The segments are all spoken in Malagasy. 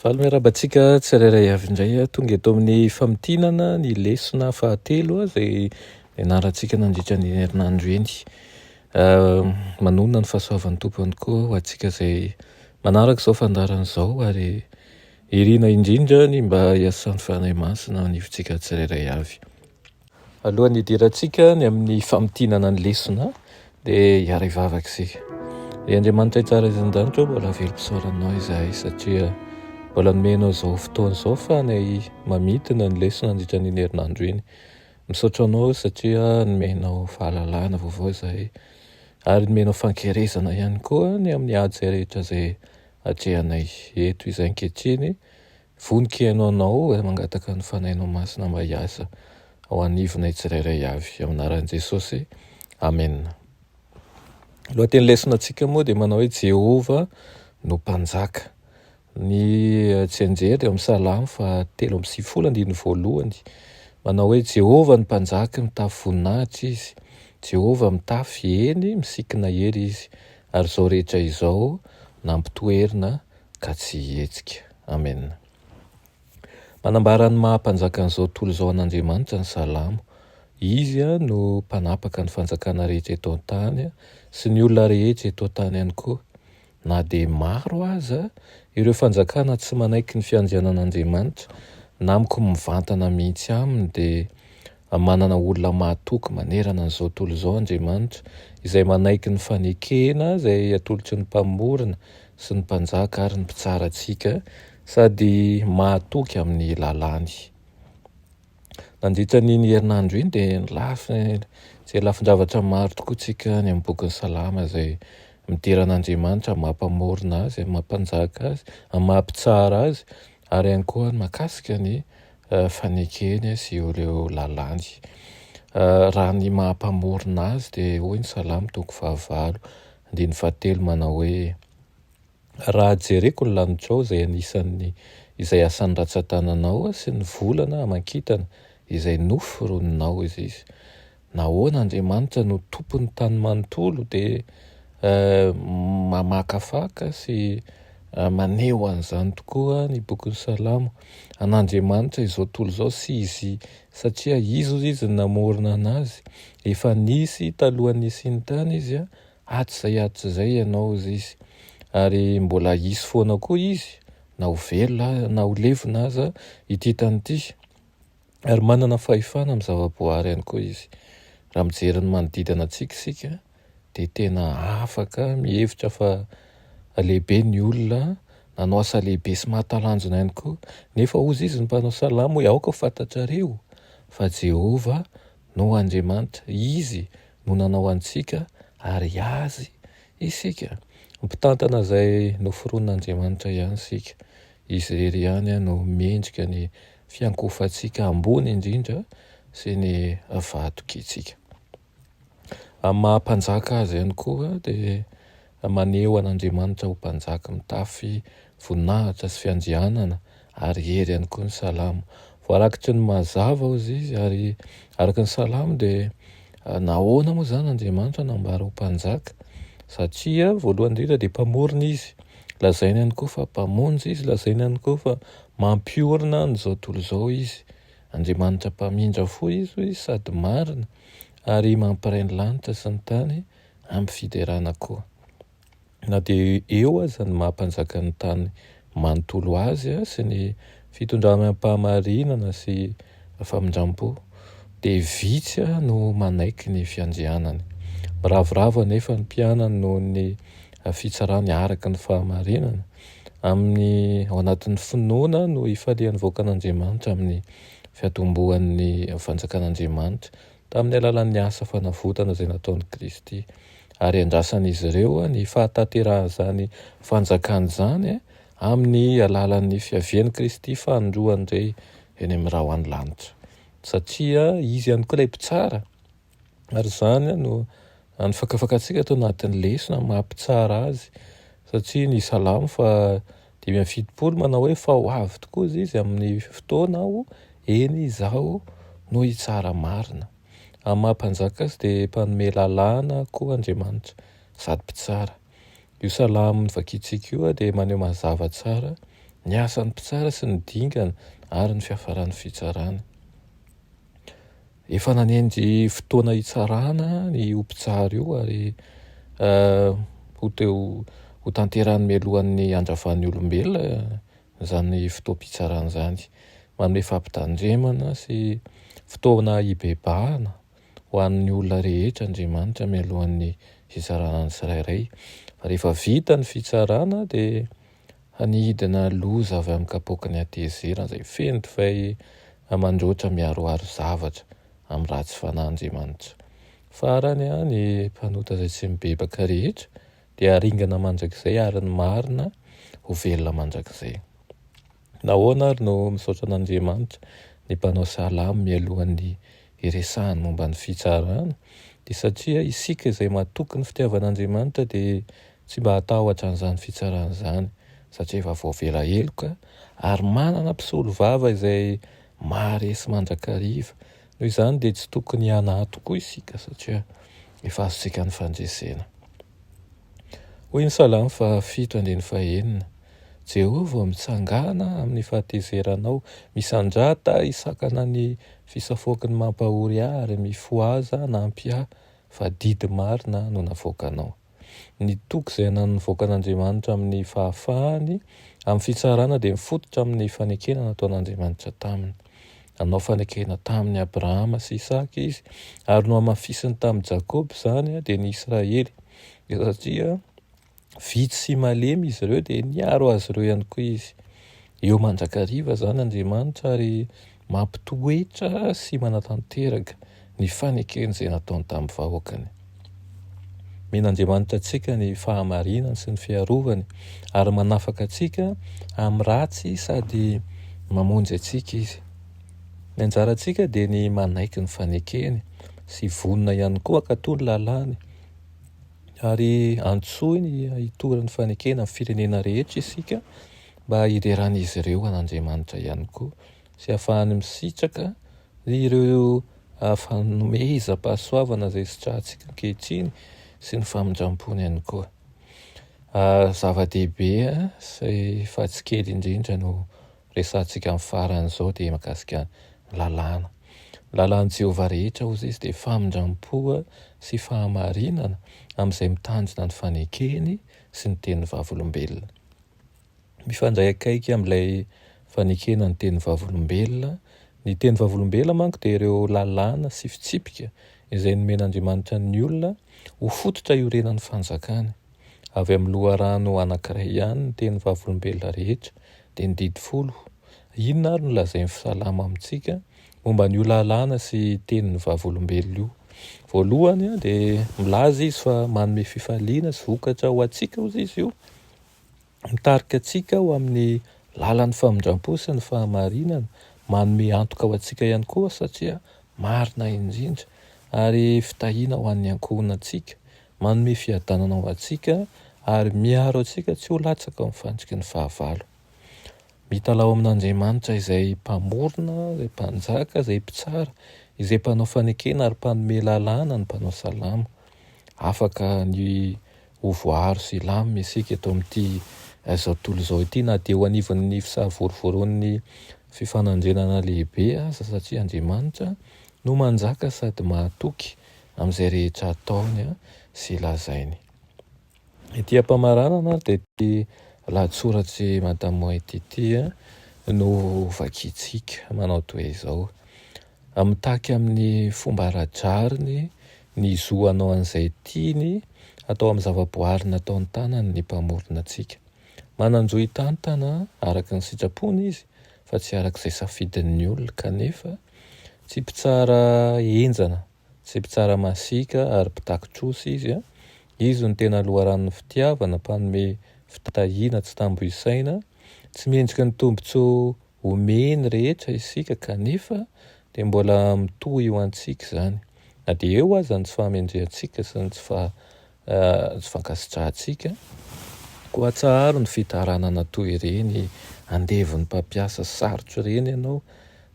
Miarabantsika tsirairay avy indray tonga eto amin'ny famitinana ny lesona fahatelo zay nianarantsika nandritra ny herinandro eny. Manonona ny fahasoavan'ny tompony koa ho antsika zay manaraka izao fandaran'izao ary irina indrindra ny mba hiasan'ny fanahy masina nivontsika tsirairay avy. Alohan'ny hidirantsika ny amin'ny famitinana ny lesona dia hiara hivavaka isika. Andriamanitra tsara izan-danitra mbola velom-pisaoranao izahay satria mbola nomenao izao fotoana izao fa nay mamitina ny lesona nandritra ny herinandro iny. Misaotra anao satria nomenao fahalalana vaovao izahay ary nomenao fankerezana ihany koa ny amin'ny ady izay rehetra izay hatrehanay eto izay ankehitriny. Vonika hainao anao mangataka ny fanahinao masina mba hiasa ao anivonay tsirairay avy amin'ny anaran'i Jesosy. Amen. Lohateny lesonantsika moa dia manao hoe Jehova no mpanjaka. Ny tsenjery amin'ny Salamo fa 3:1 manao hoe Jehova ny mpanjaka mitafy voninahitra izy, Jehova mitafy eny misikina hery izy, ary izao rehetra izao nampitoerina ka tsy hihetsika. Amen. Manambara ny mahampanjaka an'izao tontolo izao an'Andriamanitra ny Salamo. Izy no mpanapaka ny fanjakana rehetra eto an-tany sy ny olona rehetra eto an-tany ihany koa. Na dia maro aza ireo fanjakana tsy manaiky ny fiandrianan'Andriamanitra, na amiko mivantana mihitsy aminy dia manana olona mahatoky manerana an'izao tontolo izao Andriamanitra izay manaiky ny fanekena izay atolotry ny mpamorona sy ny mpanjaka ary ny mpitsara antsika sady mahatoky amin'ny lalàny. Nandritra ny herinandro iny dia izay lafin-javatra maro tokoa tsika ny amin'ny bokin'ny Salama izay mideran'Andriamanitra mampamorona azy, mampanjaka azy, mampitsara azy ary ihany koa mahakasika ny fanekeny sy ireo lalàny. Raha ny mampamorona azy dia hoy ny Salamo 9:7 manao hoe raha jereko ny lanitrao izay anisan'ny izay asan'ny ratsan-tananao sy ny volana amankitana izay noforoninao izy. Nahoana Andriamanitra no tompon'ny tany manontolo dia mamakafaka sy maneho an'izany tokoa ny bokin'ny Salamo. An'Andriamanitra izao tontolo izao sy izy satria izy namorona anazy. Efa nisy talohan'ny nisian'ny tany izy aty izay ianao izy. Ary mbola hisy foana koa izy na ho velona na ho levona aza ity tany ity. Ary manana fahefana amin'ny zavaboary ihany koa izy. Raha mijery ny manodidina antsika isika dia tena afaka mihevitra fa lehibe ny olona nanao asa lehibe sy mahatalanjona ihany koa. Nefa hozy izy ny mpanao Salamo hoe aoka ho fantatrareo fa Jehova no Andriamanitra, izy no nanao antsika ary azy isika. Mpitantana izay noforon'Andriamanitra ihany isika. Izy irery ihany no mendrika ny fiankofantsika ambony indrindra sy ny vatokintsika. Amin'ny mahampanjaka azy ihany koa dia maneho an'Andriamanitra ho mpanjaka mitafy voninahitra sy fiandrianana ary hery ihany koa ny Salamo. Voarakitry ny mazava hozy izy ary araka ny Salamo dia nahoana moa izany Andriamanitra nambara ho mpanjaka satria voalohany indrindra dia mpamorona izy. Lazaina ihany koa fa mpamonjy izy, lazaina ihany koa fa mampiorina an'izao tontolo izao izy. Andriamanitra mpamindra fo izy sady marina ary mampiray ny lanitra sy ny tany amin'ny fiderana koa. Na dia eo aza ny mahampanjaka ny tany manontolo azy sy ny fitondram-pahamarinana sy famindram-po dia vitsy no manaiky ny fiandrianany. Miravoravo anefa ny mpianany noho ny fitsarany araka ny fahamarinana amin'ny ao anatin'ny finoana no ifalian'ny voakan'Andriamanitra amin'ny fiatombohan'ny fanjakan'Andriamanitra tamin'ny alalan'ny asa fanavotana izay nataon'i Kristy. Ary andrasan'izy ireo ny fahatanterahana izany fanjakana izany amin'ny alalan'ny fiavian'i Kristy fanondroany indray eny amin'ny rahoany lanitra. Satria izy ihany koa ilay mpitsara ary izany no ny fakafakantsika tao anatin'ny lesona mampitsara azy satria ny Salamo fa 5:7 manao hoe fa ho avy tokoa izy amin'ny fotoana aho eny izaho no hitsara marina. Amin'ny mahampanjaka azy dia mpanome lalàna koa Andriamanitra sady mpitsara. Io Salamo vakiantsika io dia maneho mazava tsara ny asan'ny mpitsara sy ny dingana ary ny fiafaran'ny fitsarana. Efa nanenjy fotoana hitsarana ny mpitsara io ary ho tanterahany mialohan'ny andravan'ny olombelona zany fotoam-pitsarana zany, manome fampitandremana sy fotoana hibebahana ho an'ny olona rehetra Andriamanitra mialohan'ny fitsarana ny tsirairay. Fa rehefa vita ny fitsarana dia hanidina loza avy amin'ny kapoaka ny atezerana izay feno divay amandroatra miaroaro zavatra amin'ny ratsy fanahy-Andriamanitra. Farany ny mpanota izay tsy mibebaka rehetra dia aringana mandrakizay ary ny marina ho velona mandrakizay. Nahoana ary no misaotra an'Andriamanitra ny mpanao salamo mialohan'ny iresahany momba ny fitsarana? Dia satria isika izay mahatoky ny fitiavan'Andriamanitra dia tsy mba hatahotra an'izany fitsarana izany, satria efa voavela heloka ary manana mpisolo vava izay maharesy mandrakariva. Noho izany dia tsy tokony hanato koa isika satria efa azontsika ny fandresena. Hoy ny Salamo 1:7-9: Jehovah mitsangana amin'ny fahatezeranao, misandrata isakana ny fisafoaky ny mampahory ary mifoaza nampy ahy, fa didy marina no navoakanao. Ny toky izay navoaka an'Andriamanitra amin'ny fahafahany amin'ny fitsarana dia mifototra amin'ny fanekena nataon'Andriamanitra taminy. Nanao fanekena tamin'ny Abrahama sy Isaka izy ary no amafisiny tamin'ny Jakoba izany dia ny Israely, satria vitsy sy malemy izy ireo dia niaro azy ireo ihany koa izy. Eo mandrakariva zany Andriamanitra ary mampitoetra sy manatanteraka ny fanekena izay nataony tamin'ny vahoakany. Men'Andriamanitra antsika ny fahamarinany sy ny fiarovany ary manafaka antsika amin'ny ratsy sady mamonjy antsika izy. Ny anjarantsika dia ny manaiky ny fanekeny sy vonona ihany koa ankatoy ny lalàny ary antsoiny hitoran'ny fanekena amin'ny firenena rehetra isika mba hireran'izy ireo an'Andriamanitra ihany koa sy ahafahany misitraka ireo fanomezam-pahasoavana izay sitrahantsika ankehitriny sy ny famindram-pony ihany koa. Zava-dehibe sy fa tsy kely indrindra no resantsika amin'ny faran'izao dia mahakasika lalàna. Lalàn'i Jehovah rehetra hozy izy dia famindram-poa sy fahamarinana amin'izay mitanjona ny fanekeny sy ny tenin'ny vavolombelona. Mifandray akaiky amin'ilay fanekena ny tenin'ny vavolombelona. Ny tenin'ny vavolombelona manko dia ireo lalàna sy fitsipika izay nomen'Andriamanitra ny olona ho fototra iorenan'ny fanjakany. Avy amin'ny loharano anankiray ihany ny tenin'ny vavolombelona rehetra dia ny didy 10. Inona ary no lazain'ny Salamo amintsika momba n'io lalàna sy tenin'ny vavolombelona io? Voalohany dia milaza izy fa manome fifaliana sy vokatra ho antsika hozy izy io, mitarika antsika ho amin'ny lalan'ny famindram-po sy ny fahamarinana, manome antoka ho antsika ihany koa satria marina indrindra ary fitahiana ho an'ny ankohonantsika, manome fiadanana ho antsika ary miaro antsika tsy ho latsaka amin'ny fandriky ny fahavalo. Mitalao amin'Andriamanitra izay mpamorona, izay mpanjaka, izay mpitsara, izay mpanao fanekena ary mpanome lalàna ny mpanao salamo. Afaka ny ho voaro sy lamina isika eto amin'ity izao tontolo izao ity, na dia ho anivon'ny fisahavorovoron'ny fifanandrenana lehibe aza, satria Andriamanitra no manjaka sady mahatoky amin'izay rehetra ataony sy lazainy. Ity ampamaranana dia ity lahatsoratsy Madame Moety ity no vakiantsika manao toy izao: mitaky amin'ny fomba radrariny ny zoanao an'izay tiany atao amin'ny zavaboary nataony tanany ny mpamorona antsika. Mananjoy tantana araka ny sitrapony izy fa tsy arak'izay safidin'ny olona, kanefa tsy mpitsara enjana, tsy mpitsara masika ary mpitaky-trosa izy. Izy no tena loharan'ny fitiavana, mpanome fitahiana tsy tambo-isaina, tsy mendrika ny tombontsoa omeny rehetra isika, kanefa dia mbola mitohy eo antsika izany. Na dia eo aza ny tsy fahamendrehantsika sy ny tsy fankasitrahantsika, koa tsaharo ny fitaranana toy ireny, andevon'ny mpampiasa sarotra ireny ianao.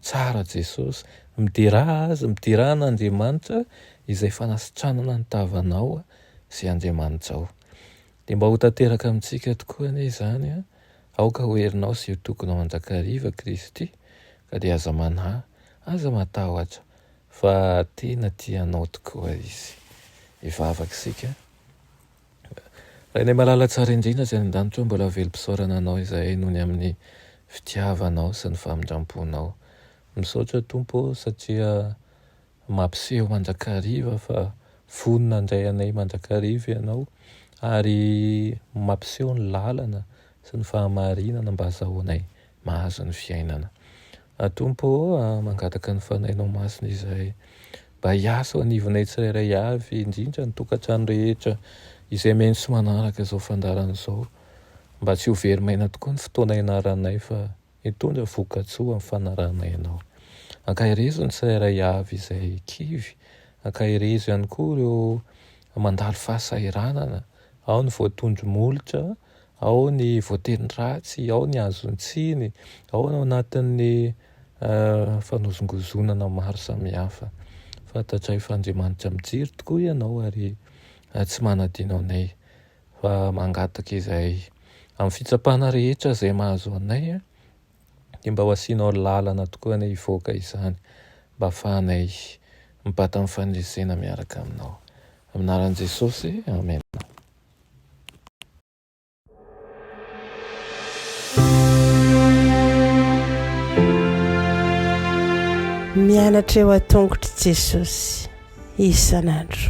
Tsara Jesosy, midera azy, mideran'Andriamanitra izay fanasitranana ny tavanao sy Andriamanitra ao. Dia mba ho tanteraka amintsika tokoa anie izany aoka hoerinao sy io tokony ao Anjakariva Kristy ka de aza manahy, aza matahotra fa tena tianao tokoa izy. Ivavaka sika. Raha ny malala tsara indrindra zay an-danitra mbola velom-pisaorana anao izay noho ny amin'ny fitiavanao sy ny famindramponao. Misaotra Tompo satria mampiseho Manjakariva fa vonona andray anay Manjakariva ianao ary mampiseho ny lalana sy ny fahamarinana mba azahoanay mahazo ny fiainana. Tompo mangataka ny fanainao masina izay mba hiasa ho anivonay tsirairay avy indrindra ny tokantrano rehetra izay maintsy manaraka izao fandarana izao, mba tsy ho very maina tokoa ny fotoana ianaranay fa hitondra vokatsoa amin'ny fanaranay ianao. Ankahirizo ny tsirairay avy izay kivy, ankahirizo ihany koa ireo mandalo fahasairanana, ao ny voatondro-molotra, ao ny voaterin-dratsy, ao ny azon-tsiny, ao anatin'ny fanozongozonana maro samihafa. Fantatray fa Andriamanitra mijiry tokoa ianao ary tsy manadino anay fa mangataka izay amin'ny fitsapana rehetra izay mahazo anay dia mba ho asianao lalana tokoa anay hivoaka izany mba ahafahanay mibata amin'ny faneresena miaraka aminao. Amin'ny anaran'i Jesosy, amen. Mianatra eo an-tongotry Jesosy isan'andro.